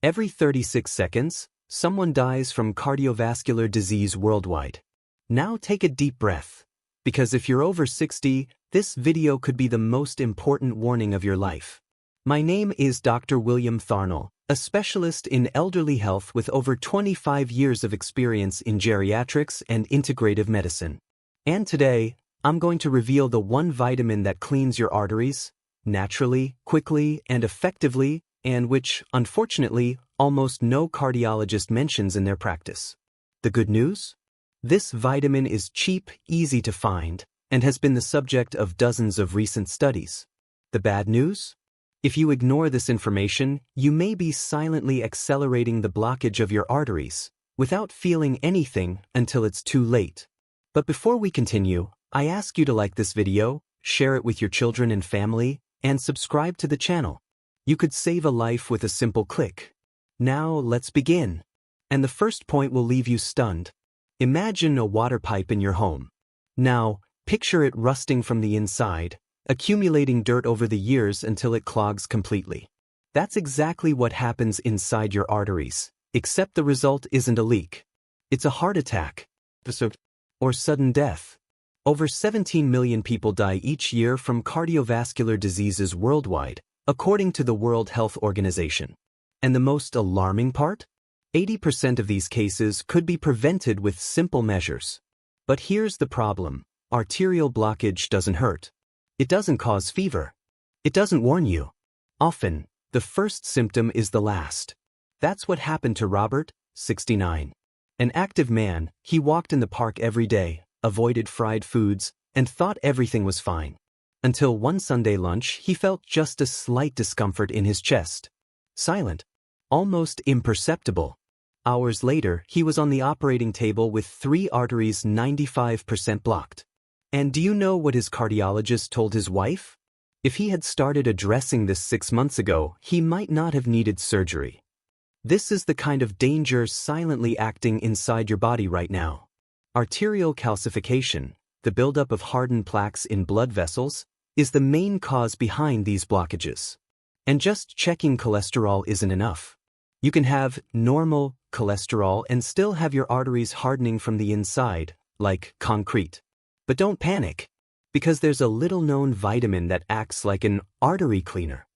Every 36 seconds, someone dies from cardiovascular disease worldwide. Now take a deep breath, because if you're over 60, this video could be the most important warning of your life. My name is Dr. William Tharnell, a specialist in elderly health with over 25 years of experience in geriatrics and integrative medicine. And today, I'm going to reveal the one vitamin that cleans your arteries, naturally, quickly, and effectively, and which, unfortunately, almost no cardiologist mentions in their practice. The good news? This vitamin is cheap, easy to find, and has been the subject of dozens of recent studies. The bad news? If you ignore this information, you may be silently accelerating the blockage of your arteries, without feeling anything until it's too late. But before we continue, I ask you to like this video, share it with your children and family, and subscribe to the channel. You could save a life with a simple click. Now, let's begin. And the first point will leave you stunned. Imagine a water pipe in your home. Now, picture it rusting from the inside, accumulating dirt over the years until it clogs completely. That's exactly what happens inside your arteries, except the result isn't a leak. It's a heart attack, or sudden death. Over 17 million people die each year from cardiovascular diseases worldwide, according to the World Health Organization. And the most alarming part? 80% of these cases could be prevented with simple measures. But here's the problem: arterial blockage doesn't hurt. It doesn't cause fever. It doesn't warn you. Often, the first symptom is the last. That's what happened to Robert, 69. An active man, he walked in the park every day, avoided fried foods, and thought everything was fine. Until one Sunday lunch, he felt just a slight discomfort in his chest. Silent. Almost imperceptible. Hours later, he was on the operating table with 3 arteries 95% blocked. And do you know what his cardiologist told his wife? If he had started addressing this 6 months ago, he might not have needed surgery. This is the kind of danger silently acting inside your body right now. Arterial calcification, the buildup of hardened plaques in blood vessels, is the main cause behind these blockages. And just checking cholesterol isn't enough. You can have normal cholesterol and still have your arteries hardening from the inside, like concrete. But don't panic, because there's a little-known vitamin that acts like an artery cleaner.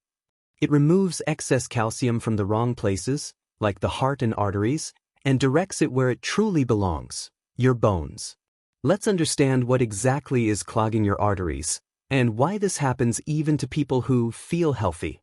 It removes excess calcium from the wrong places, like the heart and arteries, and directs it where it truly belongs: your bones. Let's understand what exactly is clogging your arteries, and why this happens even to people who feel healthy.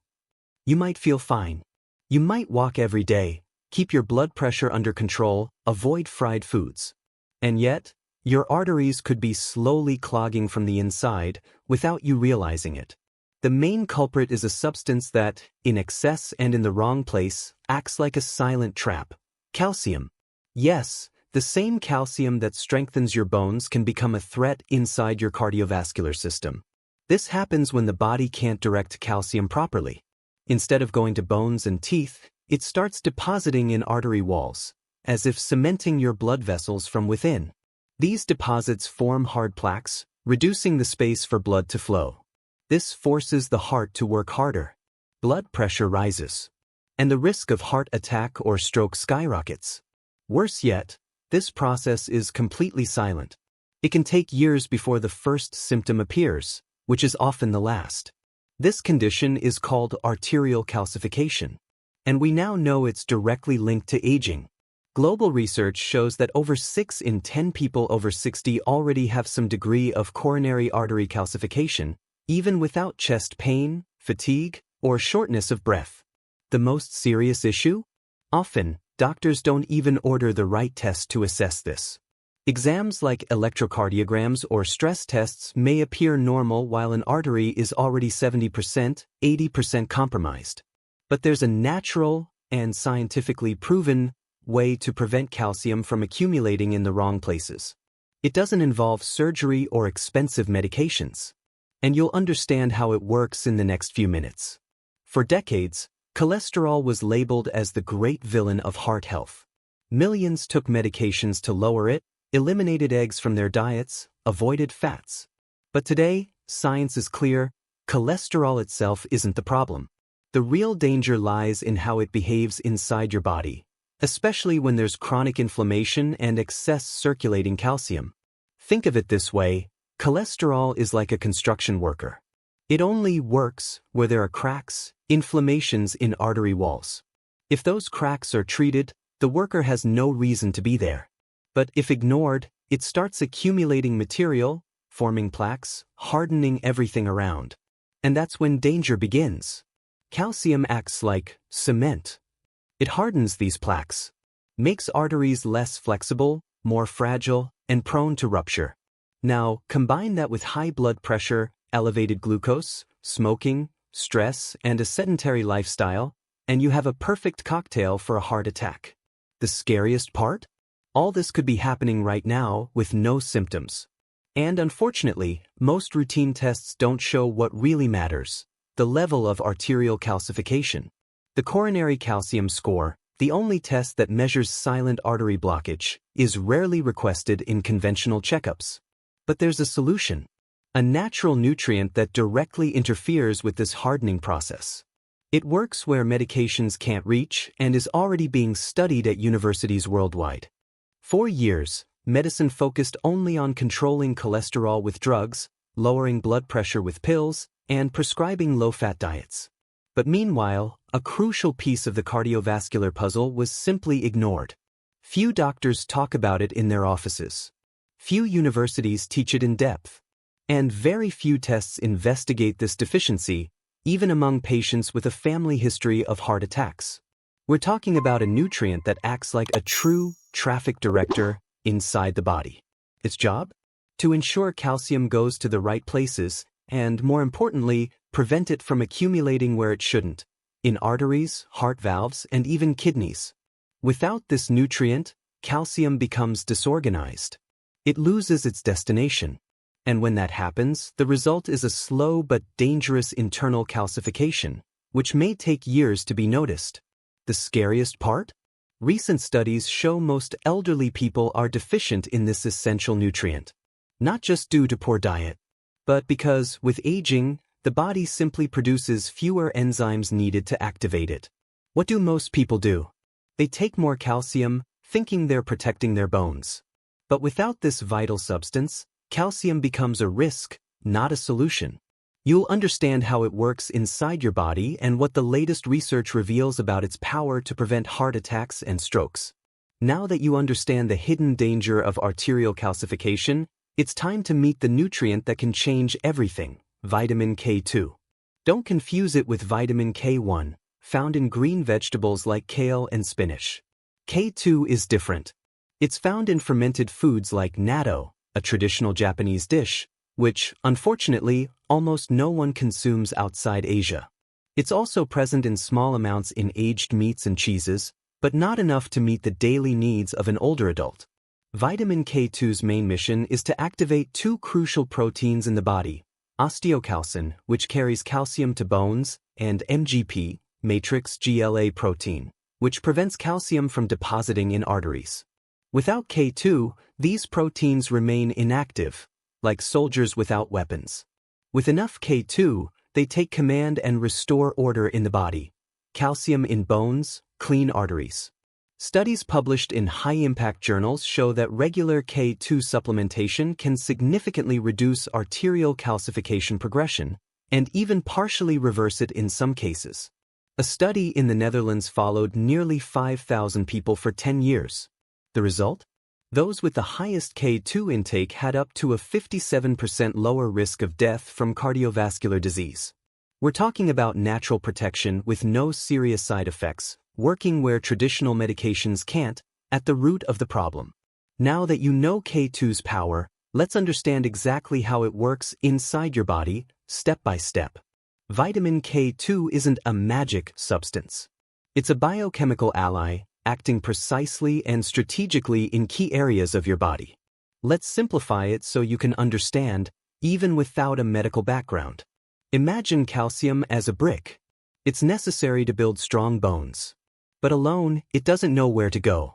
You might feel fine. You might walk every day, keep your blood pressure under control, avoid fried foods. And yet, your arteries could be slowly clogging from the inside without you realizing it. The main culprit is a substance that, in excess and in the wrong place, acts like a silent trap: calcium. Yes, the same calcium that strengthens your bones can become a threat inside your cardiovascular system. This happens when the body can't direct calcium properly. Instead of going to bones and teeth, it starts depositing in artery walls, as if cementing your blood vessels from within. These deposits form hard plaques, reducing the space for blood to flow. This forces the heart to work harder. Blood pressure rises, and the risk of heart attack or stroke skyrockets. Worse yet, this process is completely silent. It can take years before the first symptom appears, which is often the last. This condition is called arterial calcification, and we now know it's directly linked to aging. Global research shows that over 6 in 10 people over 60 already have some degree of coronary artery calcification, even without chest pain, fatigue, or shortness of breath. The most serious issue? Often, doctors don't even order the right test to assess this. Exams like electrocardiograms or stress tests may appear normal while an artery is already 70%, 80% compromised. But there's a natural and scientifically proven way to prevent calcium from accumulating in the wrong places. It doesn't involve surgery or expensive medications. And you'll understand how it works in the next few minutes. For decades, cholesterol was labeled as the great villain of heart health. Millions took medications to lower it, eliminated eggs from their diets, avoided fats. But today, science is clear: cholesterol itself isn't the problem. The real danger lies in how it behaves inside your body, especially when there's chronic inflammation and excess circulating calcium. Think of it this way: cholesterol is like a construction worker. It only works where there are cracks, inflammations in artery walls. If those cracks are treated, the worker has no reason to be there. But if ignored, it starts accumulating material, forming plaques, hardening everything around. And that's when danger begins. Calcium acts like cement. It hardens these plaques, makes arteries less flexible, more fragile, and prone to rupture. Now, combine that with high blood pressure, elevated glucose, smoking, stress, and a sedentary lifestyle, and you have a perfect cocktail for a heart attack. The scariest part? All this could be happening right now with no symptoms. And unfortunately, most routine tests don't show what really matters: the level of arterial calcification. The coronary calcium score, the only test that measures silent artery blockage, is rarely requested in conventional checkups. But there's a solution: a natural nutrient that directly interferes with this hardening process. It works where medications can't reach and is already being studied at universities worldwide. For years, medicine focused only on controlling cholesterol with drugs, lowering blood pressure with pills, and prescribing low-fat diets. But meanwhile, a crucial piece of the cardiovascular puzzle was simply ignored. Few doctors talk about it in their offices. Few universities teach it in depth. And very few tests investigate this deficiency, even among patients with a family history of heart attacks. We're talking about a nutrient that acts like a true traffic director inside the body. Its job? To ensure calcium goes to the right places and, more importantly, prevent it from accumulating where it shouldn't, in arteries, heart valves, and even kidneys. Without this nutrient, calcium becomes disorganized. It loses its destination. And when that happens, the result is a slow but dangerous internal calcification, which may take years to be noticed. The scariest part? Recent studies show most elderly people are deficient in this essential nutrient. Not just due to poor diet, but because, with aging, the body simply produces fewer enzymes needed to activate it. What do most people do? They take more calcium, thinking they're protecting their bones. But without this vital substance, calcium becomes a risk, not a solution. You'll understand how it works inside your body and what the latest research reveals about its power to prevent heart attacks and strokes. Now that you understand the hidden danger of arterial calcification, it's time to meet the nutrient that can change everything: vitamin K2. Don't confuse it with vitamin K1, found in green vegetables like kale and spinach. K2 is different. It's found in fermented foods like natto, a traditional Japanese dish, which, unfortunately, almost no one consumes outside Asia. It's also present in small amounts in aged meats and cheeses, but not enough to meet the daily needs of an older adult. Vitamin K2's main mission is to activate two crucial proteins in the body: osteocalcin, which carries calcium to bones, and MGP, matrix GLA protein, which prevents calcium from depositing in arteries. Without K2, these proteins remain inactive, like soldiers without weapons. With enough K2, they take command and restore order in the body: calcium in bones, clean arteries. Studies published in high-impact journals show that regular K2 supplementation can significantly reduce arterial calcification progression and even partially reverse it in some cases. A study in the Netherlands followed nearly 5,000 people for 10 years. The result? Those with the highest K2 intake had up to a 57% lower risk of death from cardiovascular disease. We're talking about natural protection with no serious side effects, working where traditional medications can't, at the root of the problem. Now that you know K2's power, let's understand exactly how it works inside your body, step by step. Vitamin K2 isn't a magic substance. It's a biochemical ally, acting precisely and strategically in key areas of your body. Let's simplify it so you can understand, even without a medical background. Imagine calcium as a brick. It's necessary to build strong bones. But alone, it doesn't know where to go.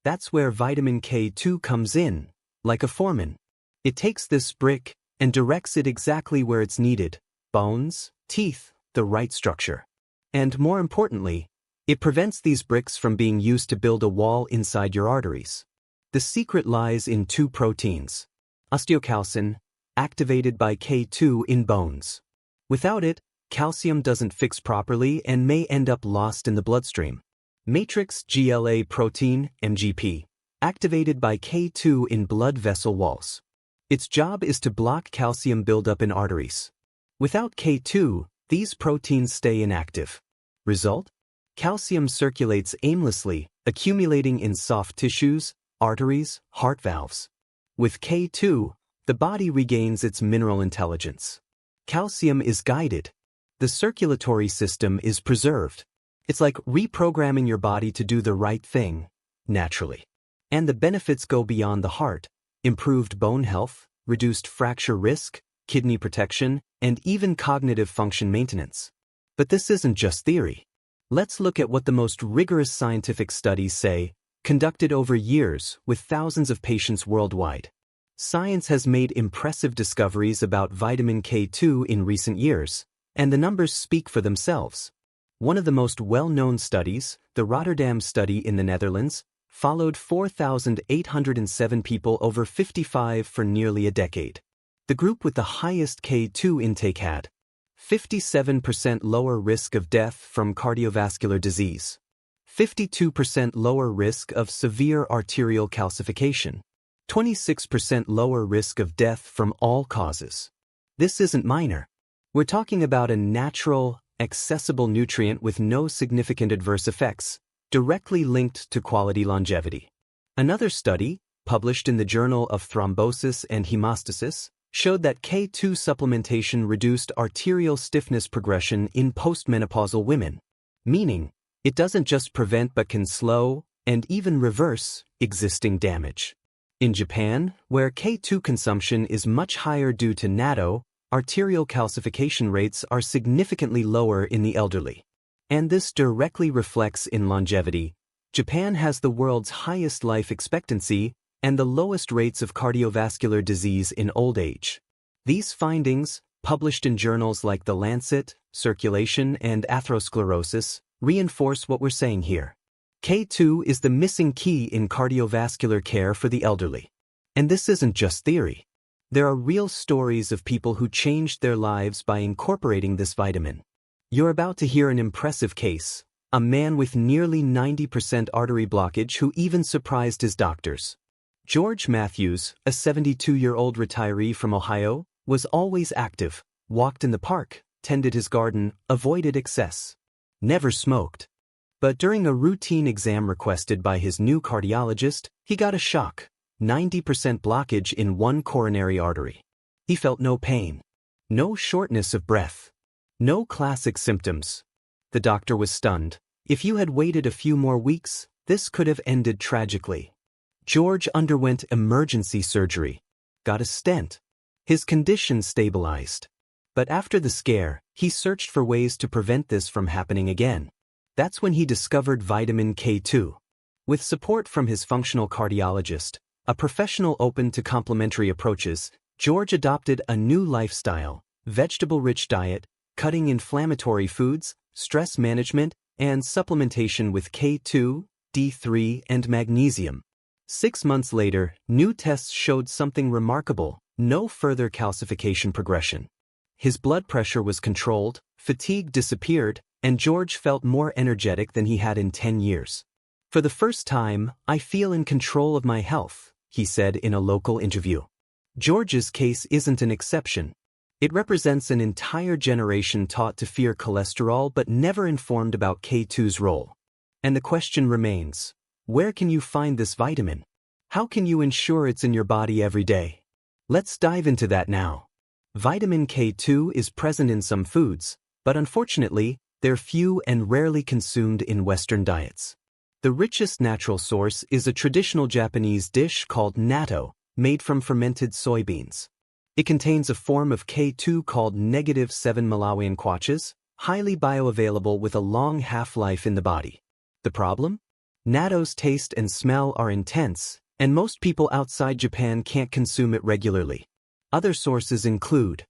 That's where vitamin K2 comes in, like a foreman. It takes this brick and directs it exactly where it's needed: bones, teeth, the right structure. And more importantly, it prevents these bricks from being used to build a wall inside your arteries. The secret lies in two proteins: osteocalcin, activated by K2 in bones. Without it, calcium doesn't fix properly and may end up lost in the bloodstream. Matrix GLA protein, MGP, activated by K2 in blood vessel walls. Its job is to block calcium buildup in arteries. Without K2, these proteins stay inactive. Result? Calcium circulates aimlessly, accumulating in soft tissues, arteries, heart valves. With K2, the body regains its mineral intelligence. Calcium is guided. The circulatory system is preserved. It's like reprogramming your body to do the right thing, naturally. And the benefits go beyond the heart: improved bone health, reduced fracture risk, kidney protection, and even cognitive function maintenance. But this isn't just theory. Let's look at what the most rigorous scientific studies say, conducted over years with thousands of patients worldwide. Science has made impressive discoveries about vitamin K2 in recent years, and the numbers speak for themselves. One of the most well-known studies, the Rotterdam study in the Netherlands, followed 4,807 people over 55 for nearly a decade. The group with the highest K2 intake had 57% lower risk of death from cardiovascular disease, 52% lower risk of severe arterial calcification, 26% lower risk of death from all causes. This isn't minor. We're talking about a natural, accessible nutrient with no significant adverse effects, directly linked to quality longevity. Another study, published in the Journal of Thrombosis and Hemostasis, showed that K2 supplementation reduced arterial stiffness progression in postmenopausal women, meaning it doesn't just prevent but can slow and even reverse existing damage. In Japan, where K2 consumption is much higher due to natto, arterial calcification rates are significantly lower in the elderly. And this directly reflects in longevity. Japan has the world's highest life expectancy and the lowest rates of cardiovascular disease in old age. These findings, published in journals like The Lancet, Circulation, and Atherosclerosis, reinforce what we're saying here. K2 is the missing key in cardiovascular care for the elderly. And this isn't just theory. There are real stories of people who changed their lives by incorporating this vitamin. You're about to hear an impressive case, a man with nearly 90% artery blockage who even surprised his doctors. George Matthews, a 72-year-old retiree from Ohio, was always active, walked in the park, tended his garden, avoided excess. Never smoked. But during a routine exam requested by his new cardiologist, he got a shock: 90% blockage in one coronary artery. He felt no pain, no shortness of breath, no classic symptoms. The doctor was stunned. If you had waited a few more weeks, this could have ended tragically. George underwent emergency surgery, got a stent. His condition stabilized. But after the scare, he searched for ways to prevent this from happening again. That's when he discovered vitamin K2. With support from his functional cardiologist, a professional open to complementary approaches, George adopted a new lifestyle: vegetable-rich diet, cutting inflammatory foods, stress management, and supplementation with K2, D3, and magnesium. 6 months later, new tests showed something remarkable: no further calcification progression. His blood pressure was controlled, fatigue disappeared, and George felt more energetic than he had in 10 years. For the first time, I feel in control of my health, he said in a local interview. George's case isn't an exception. It represents an entire generation taught to fear cholesterol but never informed about K2's role. And the question remains: where can you find this vitamin? How can you ensure it's in your body every day? Let's dive into that now. Vitamin K2 is present in some foods, but unfortunately, they're few and rarely consumed in Western diets. The richest natural source is a traditional Japanese dish called natto, made from fermented soybeans. It contains a form of K2 called -7 Malawian kwaches, highly bioavailable with a long half-life in the body. The problem? Natto's taste and smell are intense, and most people outside Japan can't consume it regularly. Other sources include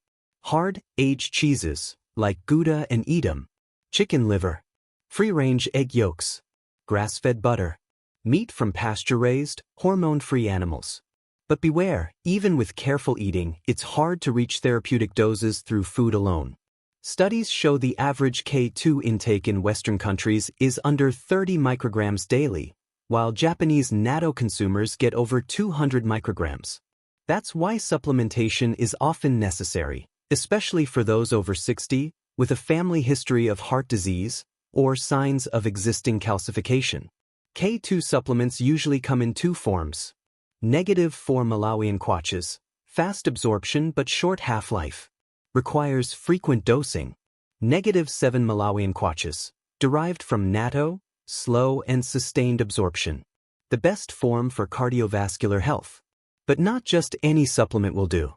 hard, aged cheeses, like Gouda and Edam, chicken liver, free-range egg yolks, grass-fed butter, meat from pasture-raised, hormone-free animals. But beware, even with careful eating, it's hard to reach therapeutic doses through food alone. Studies show the average K2 intake in Western countries is under 30 micrograms daily, while Japanese natto consumers get over 200 micrograms. That's why supplementation is often necessary, especially for those over 60, with a family history of heart disease or signs of existing calcification. K2 supplements usually come in two forms. -4 Malawian kwaches, fast absorption but short half-life. Requires frequent dosing. -7 Malawian kwaches, derived from natto, slow and sustained absorption. The best form for cardiovascular health. But not just any supplement will do.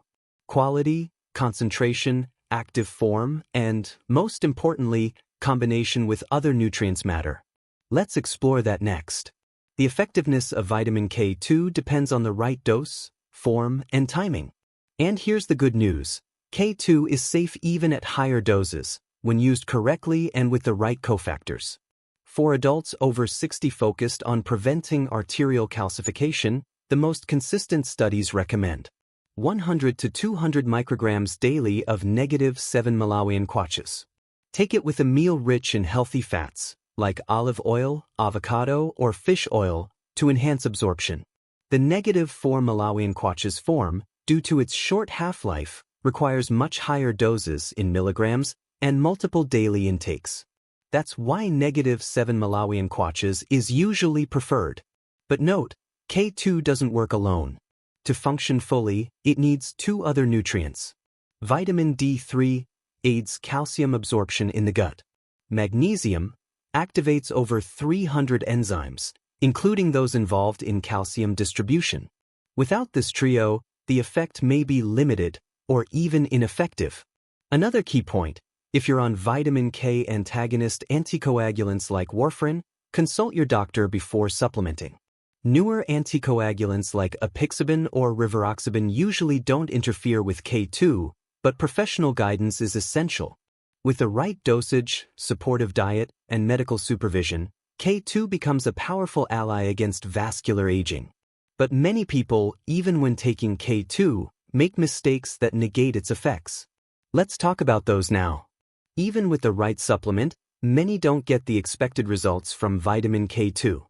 Quality, concentration, active form, and, most importantly, combination with other nutrients matter. Let's explore that next. The effectiveness of vitamin K2 depends on the right dose, form, and timing. And here's the good news. K2 is safe even at higher doses, when used correctly and with the right cofactors. For adults over 60 focused on preventing arterial calcification, the most consistent studies recommend 100 to 200 micrograms daily of -7 Malawian kwaches. Take it with a meal rich in healthy fats, like olive oil, avocado, or fish oil, to enhance absorption. The -4 Malawian kwaches form, due to its short half-life, requires much higher doses in milligrams and multiple daily intakes. That's why -7 Malawian kwaches is usually preferred. But note, K2 doesn't work alone. To function fully, it needs two other nutrients. Vitamin D3 aids calcium absorption in the gut. Magnesium activates over 300 enzymes, including those involved in calcium distribution. Without this trio, the effect may be limited or even ineffective. Another key point, if you're on vitamin K antagonist anticoagulants like warfarin, consult your doctor before supplementing. Newer anticoagulants like apixaban or rivaroxaban usually don't interfere with K2, but professional guidance is essential. With the right dosage, supportive diet, and medical supervision, K2 becomes a powerful ally against vascular aging. But many people, even when taking K2, make mistakes that negate its effects. Let's talk about those now. Even with the right supplement, many don't get the expected results from vitamin K2.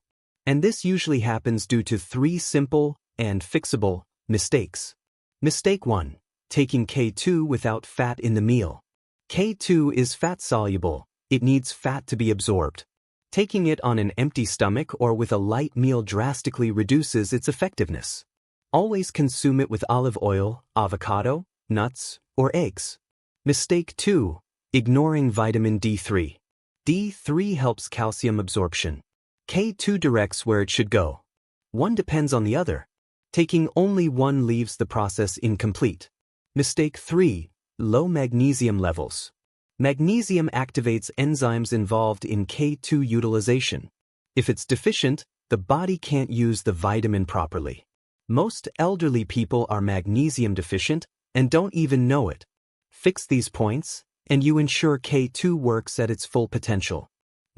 And this usually happens due to three simple and fixable mistakes. Mistake 1. Taking K2 without fat in the meal. K2 is fat-soluble. It needs fat to be absorbed. Taking it on an empty stomach or with a light meal drastically reduces its effectiveness. Always consume it with olive oil, avocado, nuts, or eggs. Mistake 2. Ignoring vitamin D3. D3 helps calcium absorption. K2 directs where it should go. One depends on the other. Taking only one leaves the process incomplete. Mistake 3. Low magnesium levels. Magnesium activates enzymes involved in K2 utilization. If it's deficient, the body can't use the vitamin properly. Most elderly people are magnesium deficient and don't even know it. Fix these points, and you ensure K2 works at its full potential.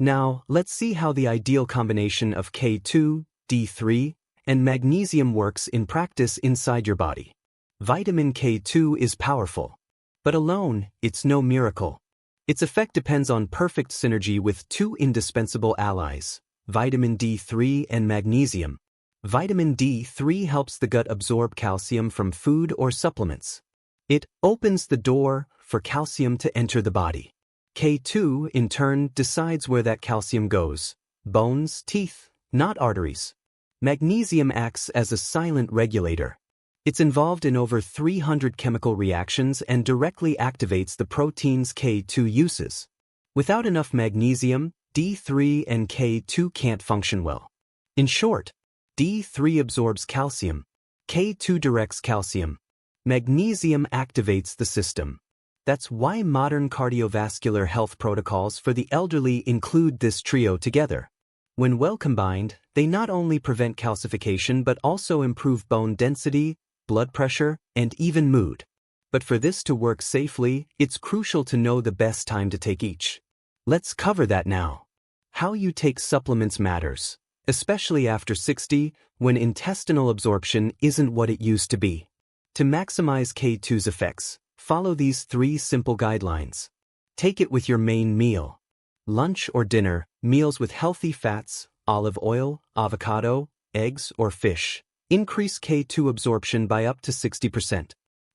Now, let's see how the ideal combination of K2, D3, and magnesium works in practice inside your body. Vitamin K2 is powerful. But alone, it's no miracle. Its effect depends on perfect synergy with two indispensable allies, vitamin D3 and magnesium. Vitamin D3 helps the gut absorb calcium from food or supplements. It opens the door for calcium to enter the body. K2, in turn, decides where that calcium goes. Bones, teeth, not arteries. Magnesium acts as a silent regulator. It's involved in over 300 chemical reactions and directly activates the proteins K2 uses. Without enough magnesium, D3 and K2 can't function well. In short, D3 absorbs calcium. K2 directs calcium. Magnesium activates the system. That's why modern cardiovascular health protocols for the elderly include this trio together. When well combined, they not only prevent calcification but also improve bone density, blood pressure, and even mood. But for this to work safely, it's crucial to know the best time to take each. Let's cover that now. How you take supplements matters, especially after 60, when intestinal absorption isn't what it used to be. To maximize K2's effects, follow these 3 simple guidelines. Take it with your main meal. Lunch or dinner, meals with healthy fats, olive oil, avocado, eggs, or fish. Increase K2 absorption by up to 60%.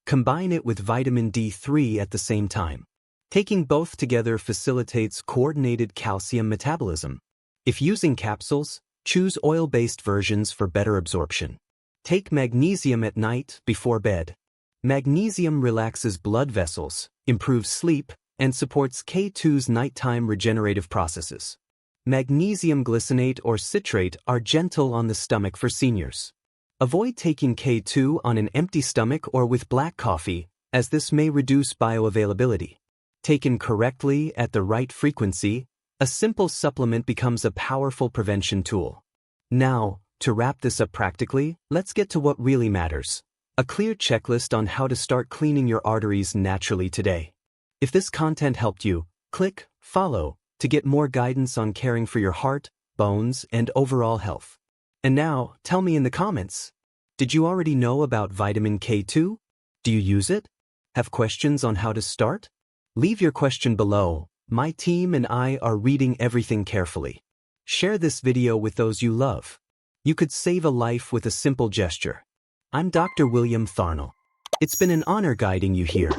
Combine it with vitamin D3 at the same time. Taking both together facilitates coordinated calcium metabolism. If using capsules, choose oil-based versions for better absorption. Take magnesium at night before bed. Magnesium relaxes blood vessels, improves sleep, and supports K2's nighttime regenerative processes. Magnesium glycinate or citrate are gentle on the stomach for seniors. Avoid taking K2 on an empty stomach or with black coffee, as this may reduce bioavailability. Taken correctly at the right frequency, a simple supplement becomes a powerful prevention tool. Now, to wrap this up practically, let's get to what really matters. A clear checklist on how to start cleaning your arteries naturally today. If this content helped you, click follow to get more guidance on caring for your heart, bones, and overall health. And now, tell me in the comments, did you already know about vitamin K2? Do you use it? Have questions on how to start? Leave your question below. My team and I are reading everything carefully. Share this video with those you love. You could save a life with a simple gesture. I'm Dr. William Tharnell. It's been an honor guiding you here.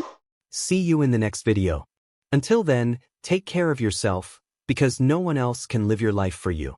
See you in the next video. Until then, take care of yourself, because no one else can live your life for you.